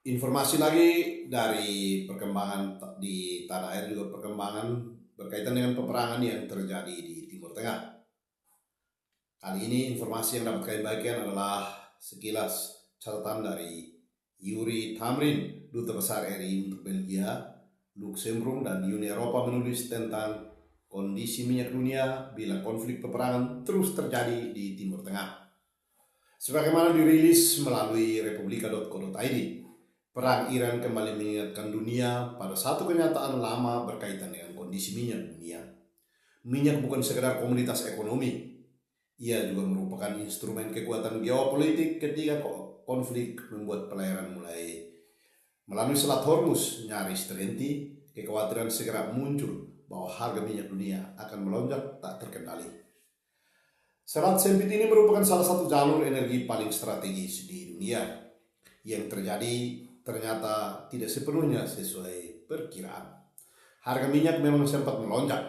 Informasi lagi dari perkembangan di tanah air, juga perkembangan berkaitan dengan peperangan yang terjadi di Timur Tengah. Kali ini informasi yang dapat kami bagikan adalah sekilas catatan dari Yuri Tamrin, Duta Besar RI untuk Belgia, Luxembourg, dan Uni Eropa menulis tentang kondisi minyak dunia bila konflik peperangan terus terjadi di Timur Tengah. Sebagaimana dirilis melalui republika.co.id, perang Iran kembali mengingatkan dunia pada satu kenyataan lama berkaitan dengan kondisi minyak dunia. Minyak bukan sekedar komoditas ekonomi, ia juga merupakan instrumen kekuatan geopolitik ketika konflik membuat pelayaran melalui Selat Hormuz nyaris terhenti. Kekhawatiran segera muncul bahwa harga minyak dunia akan melonjak tak terkendali. Selat sempit ini merupakan salah satu jalur energi paling strategis di dunia. Yang terjadi ternyata tidak sepenuhnya sesuai perkiraan. Harga minyak memang sempat melonjak.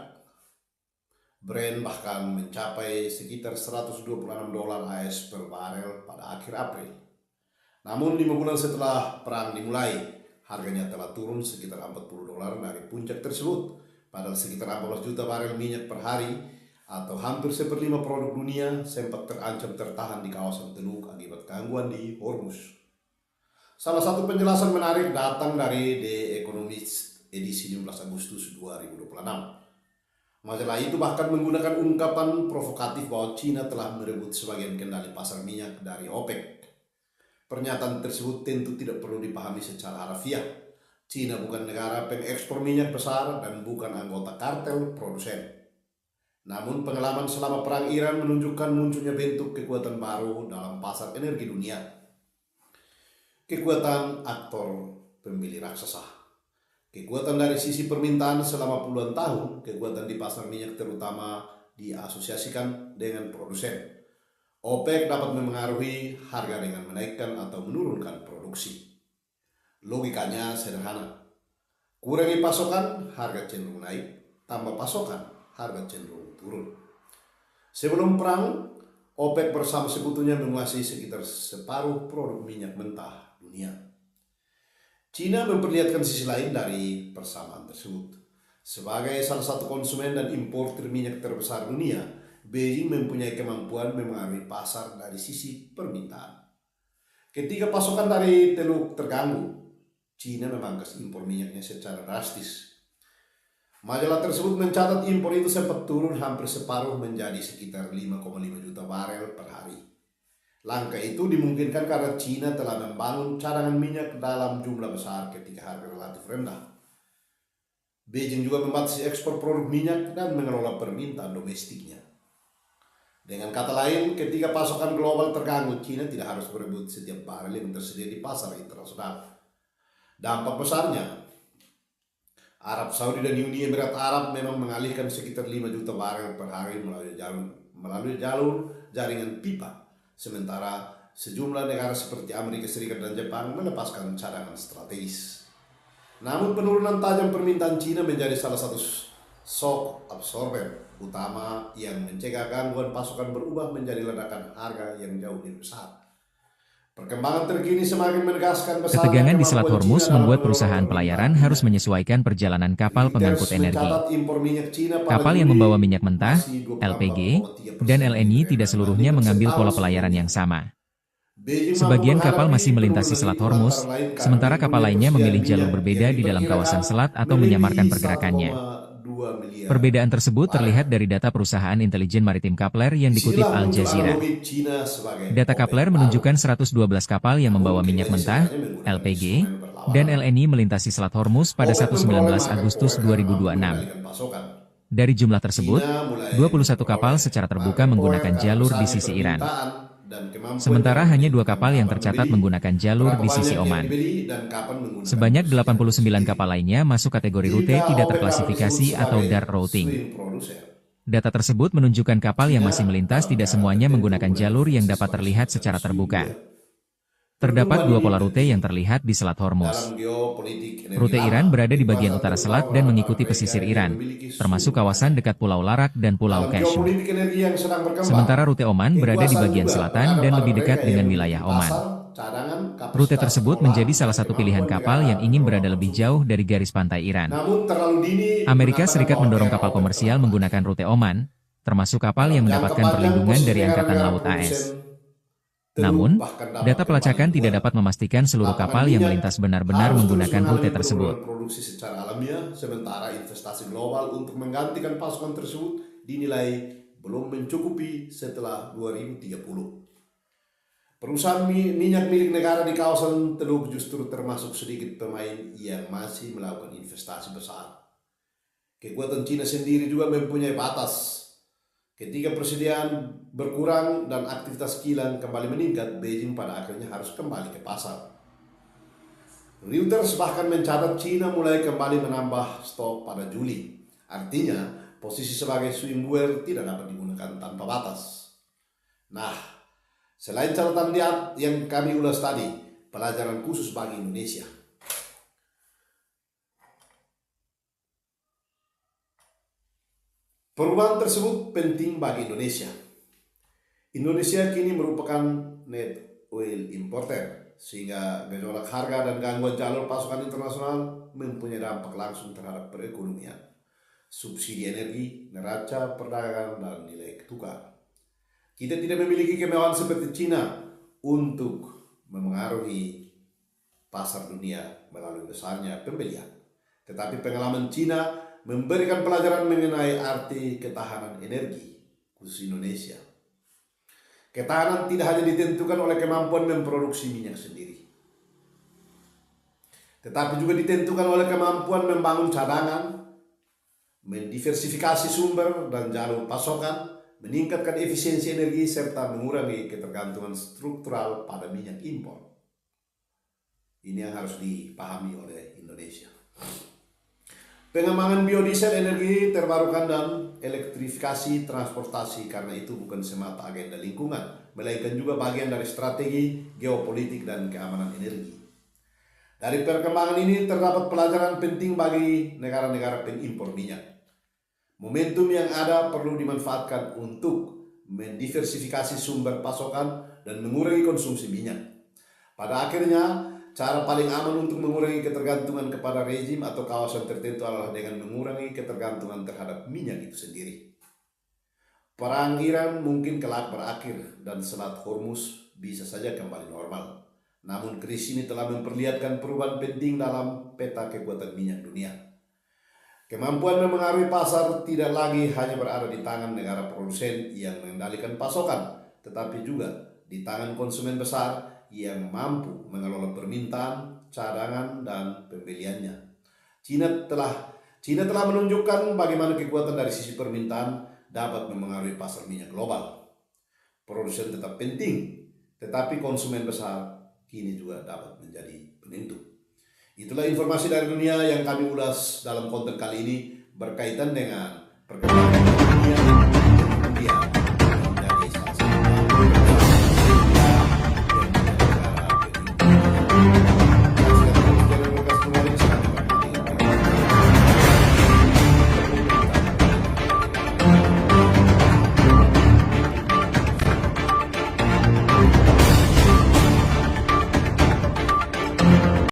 Brent bahkan mencapai sekitar $126 AS per barel pada akhir April. Namun 5 bulan setelah perang dimulai, harganya telah turun sekitar $40 dari puncak tersebut. Padahal sekitar 14 juta barel minyak per hari atau hampir 1/5 produk dunia sempat terancam tertahan di kawasan Teluk akibat gangguan di Hormuz. Salah satu penjelasan menarik datang dari The Economist edisi 15 Agustus 2026. Majalah itu bahkan menggunakan ungkapan provokatif bahwa Cina telah merebut sebagian kendali pasar minyak dari OPEC. Pernyataan tersebut tentu tidak perlu dipahami secara harfiah. Cina bukan negara pengekspor minyak besar dan bukan anggota kartel produsen. Namun pengalaman selama perang Iran menunjukkan munculnya bentuk kekuatan baru dalam pasar energi dunia. Kekuatan aktor pembeli raksasa. Kekuatan dari sisi permintaan selama puluhan tahun, kekuatan di pasar minyak terutama diasosiasikan dengan produsen. OPEC dapat memengaruhi harga dengan menaikkan atau menurunkan produksi. Logikanya sederhana. Kurangi pasokan, harga cenderung naik. Tambah pasokan, harga cenderung turun. Sebelum perang, OPEC bersama sekutunya menguasai sekitar separuh produk minyak mentah dunia. Cina memperlihatkan sisi lain dari persamaan tersebut. Sebagai salah satu konsumen dan importir minyak terbesar dunia, Beijing mempunyai kemampuan memengaruhi pasar dari sisi permintaan. Ketika pasokan dari Teluk terganggu, Cina memangkas impor minyaknya secara drastis. Majalah tersebut mencatat impor itu sempat turun hampir separuh menjadi sekitar 5,5 juta barel per hari. Langkah itu dimungkinkan karena Cina telah membangun cadangan minyak dalam jumlah besar ketika harga relatif rendah. Beijing juga membatasi ekspor produk minyak dan mengelola permintaan domestiknya. Dengan kata lain, ketika pasokan global terganggu, Cina tidak harus berebut setiap barel yang tersedia di pasar internasional. Dampak besarnya, Arab Saudi dan Uni Emirat Arab memang mengalihkan sekitar 5 juta barel per hari melalui jalur jaringan pipa. Sementara sejumlah negara seperti Amerika Serikat dan Jepang melepaskan cadangan strategis. Namun penurunan tajam permintaan Cina menjadi salah satu shock absorber utama yang mencegah gangguan pasokan berubah menjadi ledakan harga yang jauh lebih besar. Perkembangan terkini semakin menegaskan Ketegangan di Selat Hormuz membuat perusahaan pelayaran harus menyesuaikan perjalanan kapal pengangkut energi. Kapal yang membawa minyak mentah, LPG, dan LNG tidak seluruhnya mengambil pola pelayaran yang sama. Sebagian kapal masih melintasi Selat Hormuz, sementara kapal lainnya memilih jalur berbeda di dalam kawasan selat atau menyamarkan pergerakannya. Perbedaan tersebut terlihat dari data perusahaan intelijen maritim Kepler yang dikutip Al Jazeera. Data Kepler menunjukkan 112 kapal yang membawa minyak mentah, LPG, dan LNG melintasi Selat Hormuz pada 19 Agustus 2026. Dari jumlah tersebut, 21 kapal secara terbuka menggunakan jalur di sisi Iran. Sementara hanya 2 kapal yang tercatat menggunakan jalur di sisi Oman. Sebanyak 89 kapal lainnya masuk kategori rute tidak terklasifikasi atau dark routing. Data tersebut menunjukkan kapal yang masih melintas tidak semuanya menggunakan jalur yang dapat terlihat secara terbuka. Terdapat 2 pola rute yang terlihat di Selat Hormuz. Rute Iran berada di bagian utara selat dan mengikuti pesisir Iran, termasuk kawasan dekat Pulau Larak dan Pulau Kashmir. Sementara rute Oman berada di bagian selatan dan lebih dekat dengan wilayah Oman. cadangan, Rute kapasitas tersebut pengelolaan, menjadi salah dan satu pilihan kemampuan kapal negara yang ingin mengelola berada lebih konsumsi. jauh dari garis pantai Iran. Namun terlalu dini Amerika mengatakan Serikat bahwa mendorong era kapal OPEC telah komersial berakhir. menggunakan rute Oman, termasuk kapal Dalam yang jangka mendapatkan panjang, perlindungan posisi dari Angkatan negara-negara Laut produsen AS. teluk Namun, bahkan dapat data kembali pelacakan tidak menjual. dapat memastikan seluruh Lapangan kapal yang minyak melintas benar-benar harus terus menggunakan rute mengalami tersebut. penurunan produksi secara alamiah, sementara investasi global untuk menggantikan pasukan tersebut dinilai belum mencukupi setelah 2030. Perusahaan minyak milik negara di kawasan teluk justru termasuk sedikit pemain yang masih melakukan investasi besar. Kekuatan Cina sendiri juga mempunyai batas. Ketika persediaan berkurang dan aktivitas kilang kembali meningkat, Beijing pada akhirnya harus kembali ke pasar. Reuters bahkan mencatat Cina mulai kembali menambah stok pada Juli. Artinya, posisi sebagai swingbuyer tidak dapat digunakan tanpa batas. Nah, selain catatan lihat yang kami ulas tadi, pelajaran khusus bagi Indonesia. Perubahan tersebut penting bagi Indonesia. Indonesia kini merupakan net oil importer, sehingga gejolak harga dan gangguan jalur pasokan internasional mempunyai dampak langsung terhadap perekonomian, subsidi energi, neraca perdagangan, dan nilai tukar. Kita tidak memiliki kemewahan seperti Cina untuk memengaruhi pasar dunia melalui besarnya pembelian. Tetapi pengalaman Cina memberikan pelajaran mengenai arti ketahanan energi khusus Indonesia. Ketahanan tidak hanya ditentukan oleh kemampuan memproduksi minyak sendiri, tetapi juga ditentukan oleh kemampuan membangun cadangan, mendiversifikasi sumber dan jalur pasokan, meningkatkan efisiensi energi, serta mengurangi ketergantungan struktural pada minyak impor. Ini yang harus dipahami oleh Indonesia. Pengembangan biodiesel, energi terbarukan, dan elektrifikasi transportasi karena itu bukan semata agenda lingkungan, melainkan juga bagian dari strategi geopolitik dan keamanan energi. Dari perkembangan ini terdapat pelajaran penting bagi negara-negara pengimpor minyak. Momentum yang ada perlu dimanfaatkan untuk mendiversifikasi sumber pasokan dan mengurangi konsumsi minyak. Pada akhirnya, cara paling aman untuk mengurangi ketergantungan kepada rezim atau kawasan tertentu adalah dengan mengurangi ketergantungan terhadap minyak itu sendiri. Perang Iran mungkin kelak berakhir dan Selat Hormuz bisa saja kembali normal. Namun krisis ini telah memperlihatkan perubahan penting dalam peta kekuatan minyak dunia. Kemampuan memengaruhi pasar tidak lagi hanya berada di tangan negara produsen yang mengendalikan pasokan, tetapi juga di tangan konsumen besar yang mampu mengelola permintaan, cadangan, dan pembeliannya. Cina telah menunjukkan bagaimana kekuatan dari sisi permintaan dapat memengaruhi pasar minyak global. Produsen tetap penting, tetapi konsumen besar kini juga dapat menjadi penentu. Itulah informasi dari dunia yang kami ulas dalam konten kali ini berkaitan dengan perkembangan